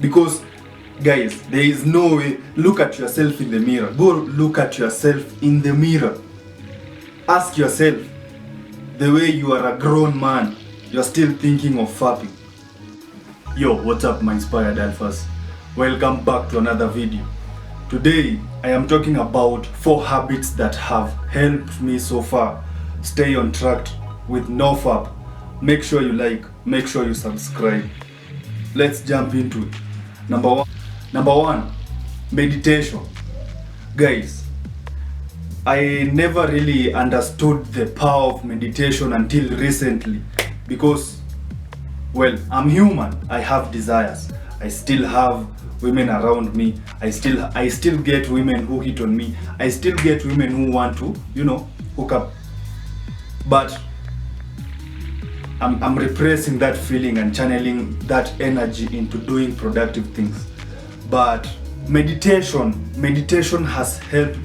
Because guys, there is no way. Look at yourself in the mirror. Go look at yourself in the mirror. Ask yourself, the way you are a grown man, you're still thinking of fapping. Yo, what's up my inspired alphas? Welcome back to another video. Today, I am talking about 4 habits that have helped me so far stay on track with no fap. Make sure you like, make sure you subscribe. Let's jump into it. Number one, meditation. Guys, I never really understood the power of meditation until recently because, well, I'm human. I have desires. I still have women around me. I still get women who hit on me. I still get women who want to, hook up. But I'm repressing that feeling and channeling that energy into doing productive things. But meditation has helped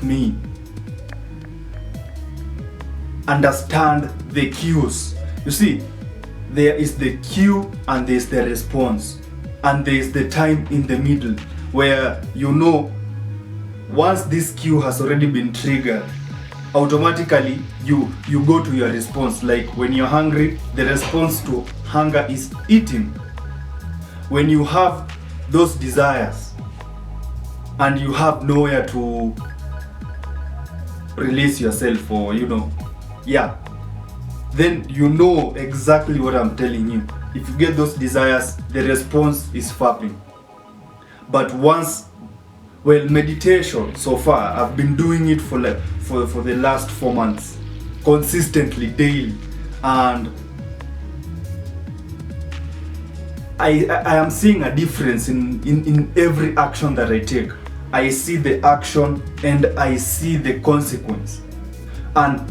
me understand the cues. You see, there is the cue and there is the response, and there is the time in the middle where once this cue has already been triggered, automatically you go to your response. Like when you're hungry, the response to hunger is eating. When you have those desires and you have nowhere to release yourself, or then you know exactly what I'm telling you. If you get those desires, the response is fapping. But meditation so far, I've been doing it for the last 4 months, consistently, daily, and I am seeing a difference in every action that I take. I see the action and I see the consequence, and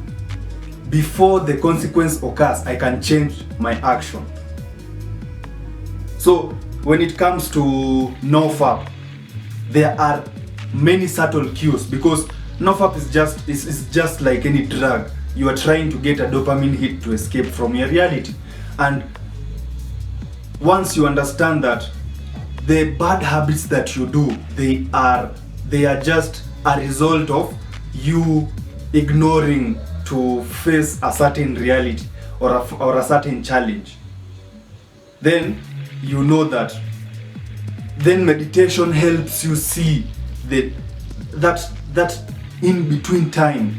before the consequence occurs, I can change my action. So when it comes to nofap, there are many subtle cues, because nofap is just like any drug. You are trying to get a dopamine hit to escape from your reality, and once you understand that the bad habits that you do, they are just a result of you ignoring to face a certain reality or a certain challenge, then you know that. Then meditation helps you see that in between time,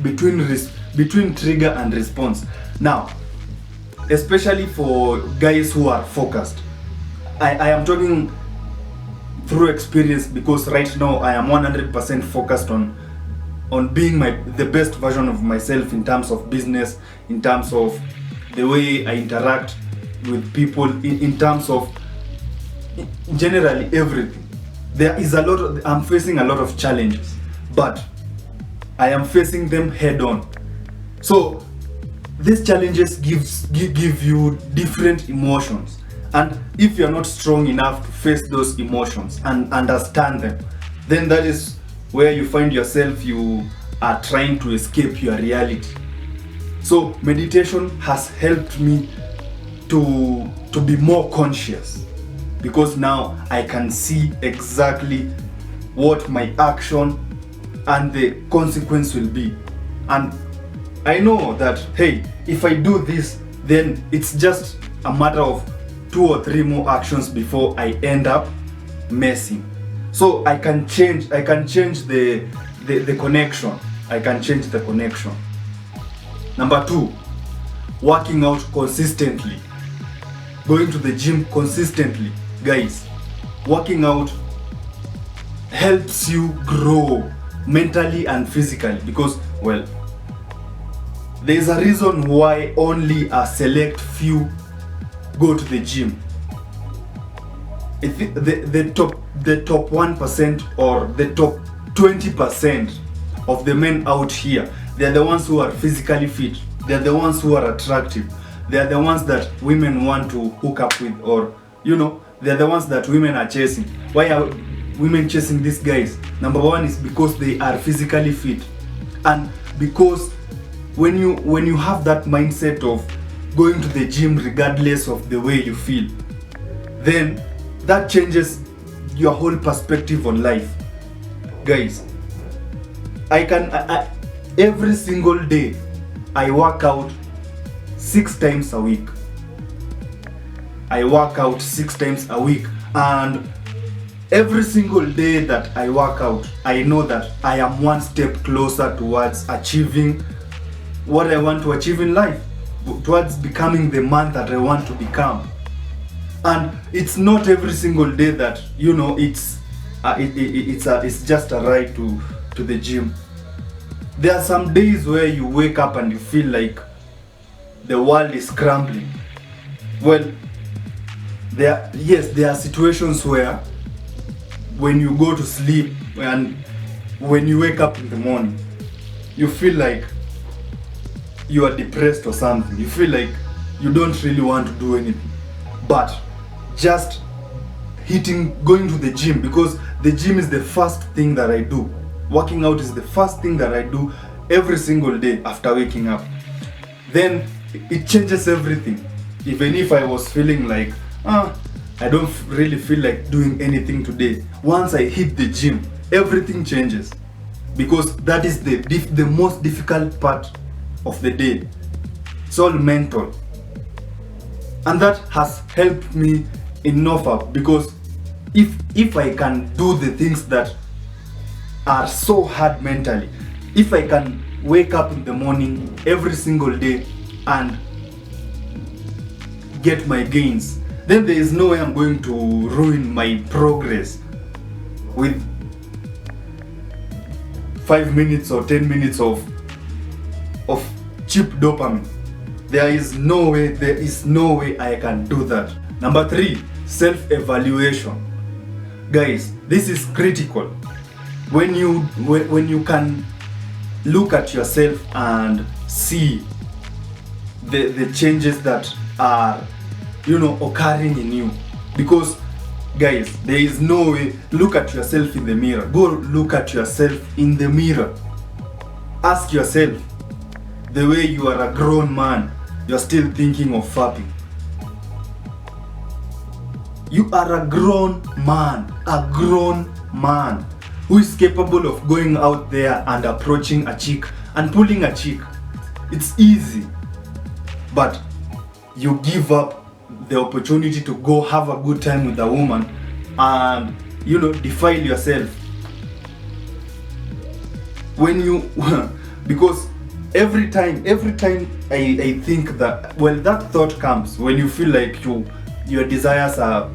between trigger and response. Now, especially for guys who are focused, I am talking through experience, because right now I am 100% focused on being the best version of myself in terms of business, in terms of the way I interact with people, in terms of generally everything. I'm facing a lot of challenges, but I am facing them head on. So these challenges give you different emotions, and if you're not strong enough to face those emotions and understand them, then that is where you find yourself, you are trying to escape your reality. So meditation has helped me to be more conscious, because now I can see exactly what my action and the consequence will be. And I know that, hey, if I do this, then it's just a matter of 2 or 3 more actions before I end up messing. So I can change the connection. I can change the connection. Number 2, working out consistently. Going to the gym consistently. Guys, working out helps you grow mentally and physically, because, well, there's a reason why only a select few go to the gym. The top 1% or the top 20% of the men out here, they're the ones who are physically fit. They're the ones who are attractive. They're the ones that women want to hook up with, or they're the ones that women are chasing. Why are women chasing these guys? Number 1 is because they are physically fit, and because when you have that mindset of going to the gym regardless of the way you feel, then that changes your whole perspective on life. Guys, I every single day I work out 6 times a week. I work out 6 times a week, and every single day that I work out, I know that I am one step closer towards achieving what I want to achieve in life, towards becoming the man that I want to become. And it's not every single day that, you know, it's just a ride to the gym. There are some days where you wake up and you feel like the world is crumbling. Well, there are situations where when you go to sleep and when you wake up in the morning, you feel like you are depressed or something. You feel like you don't really want to do anything. But just going to the gym, because the gym is the first thing that I do. Working out is the first thing that I do every single day after waking up. Then it changes everything. Even if I was feeling like, I don't really feel like doing anything today, once I hit the gym, everything changes. Because that is the most difficult part of the day. It's all mental. And that has helped me enough, because if I can do the things that are so hard mentally, if I can wake up in the morning every single day and get my gains, then there is no way I'm going to ruin my progress with 5 minutes or 10 minutes of cheap dopamine. There is no way I can do that. Number 3, self-evaluation. Guys, this is critical. When you can look at yourself and see the changes that are, you know, occurring in you. Because guys, there is no way. Look at yourself in the mirror. Go look at yourself in the mirror. Ask yourself, the way you are a grown man, you're still thinking of fapping. You are a grown man who is capable of going out there and approaching a chick and pulling a chick. It's easy, but you give up the opportunity to go have a good time with a woman and, you know, defile yourself. When you because every time I think that, well, that thought comes when you feel like your desires are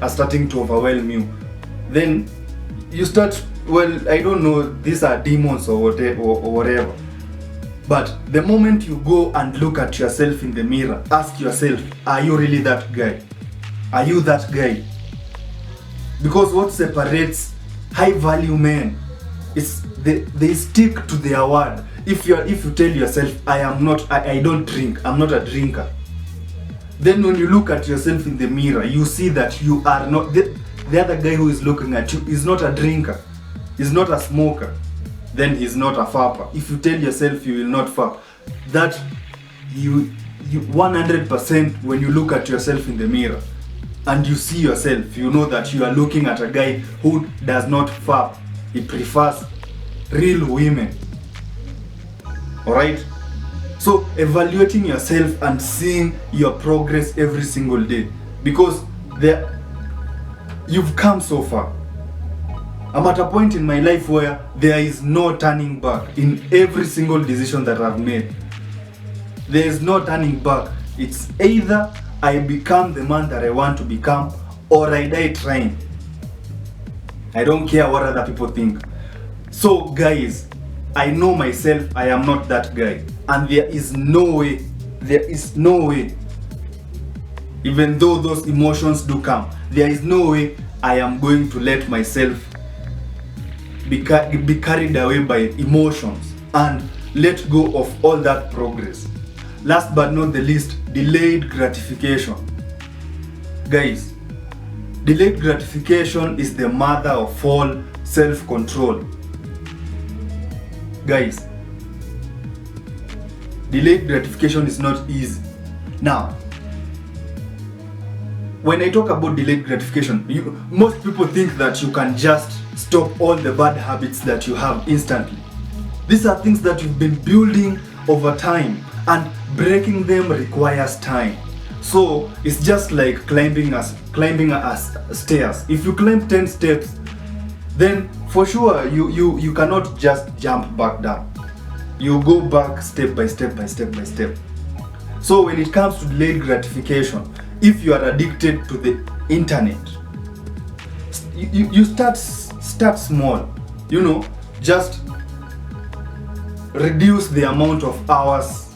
starting to overwhelm you. Then you start, well, I don't know, these are demons or whatever. But the moment you go and look at yourself in the mirror, ask yourself, are you really that guy? Are you that guy? Because what separates high value men is they stick to their word. If you tell yourself, I don't drink, I'm not a drinker, then when you look at yourself in the mirror, you see that you are not, the other guy who is looking at you is not a drinker, is not a smoker, then he's not a fapper. If you tell yourself you will not fap, that you 100%, when you look at yourself in the mirror and you see yourself, you know that you are looking at a guy who does not fap. He prefers real women. Alright? So evaluating yourself and seeing your progress every single day, because you've come so far. I'm at a point in my life where there is no turning back in every single decision that I've made. There is no turning back. It's either I become the man that I want to become, or I die trying. I don't care what other people think. So guys, I know myself, I am not that guy. And there is no way, even though those emotions do come, there is no way I am going to let myself be carried away by emotions and let go of all that progress. Last but not the least, delayed gratification. Guys, delayed gratification is the mother of all self-control. Guys, delayed gratification is not easy. Now, when I talk about delayed gratification, most people think that you can just stop all the bad habits that you have instantly. These are things that you've been building over time, and breaking them requires time. So it's just like climbing stairs. If you climb 10 steps, then for sure you cannot just jump back down. You go back step by step by step by step. So when it comes to delayed gratification, if you are addicted to the internet, you start small. Just reduce the amount of hours.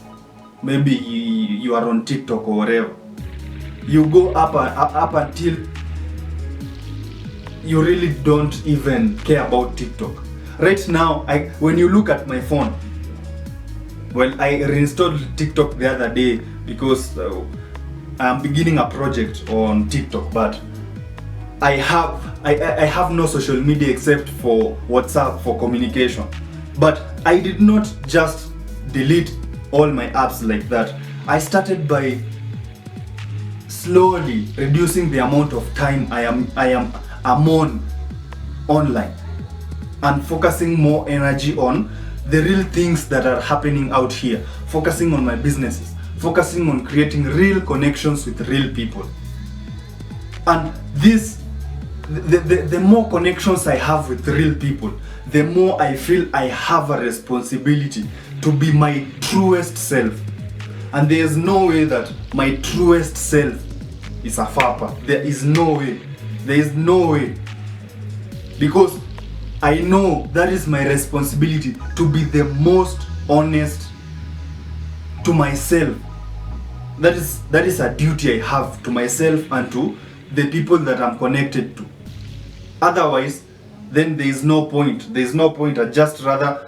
Maybe you are on TikTok or whatever. You go up until you really don't even care about TikTok. Right now, when you look at my phone, well, I reinstalled TikTok the other day because I'm beginning a project on TikTok, but I have no social media except for WhatsApp for communication. But I did not just delete all my apps like that. I started by slowly reducing the amount of time I'm on online, and focusing more energy on the real things that are happening out here, focusing on my businesses, focusing on creating real connections with real people. And the more connections I have with real people, the more I feel I have a responsibility to be my truest self. And there is no way that my truest self is a fapper. There is no way. There is no way. Because I know that is my responsibility to be the most honest to myself. That is a duty I have to myself and to the people that I'm connected to. Otherwise, then there is no point. There is no point. I just rather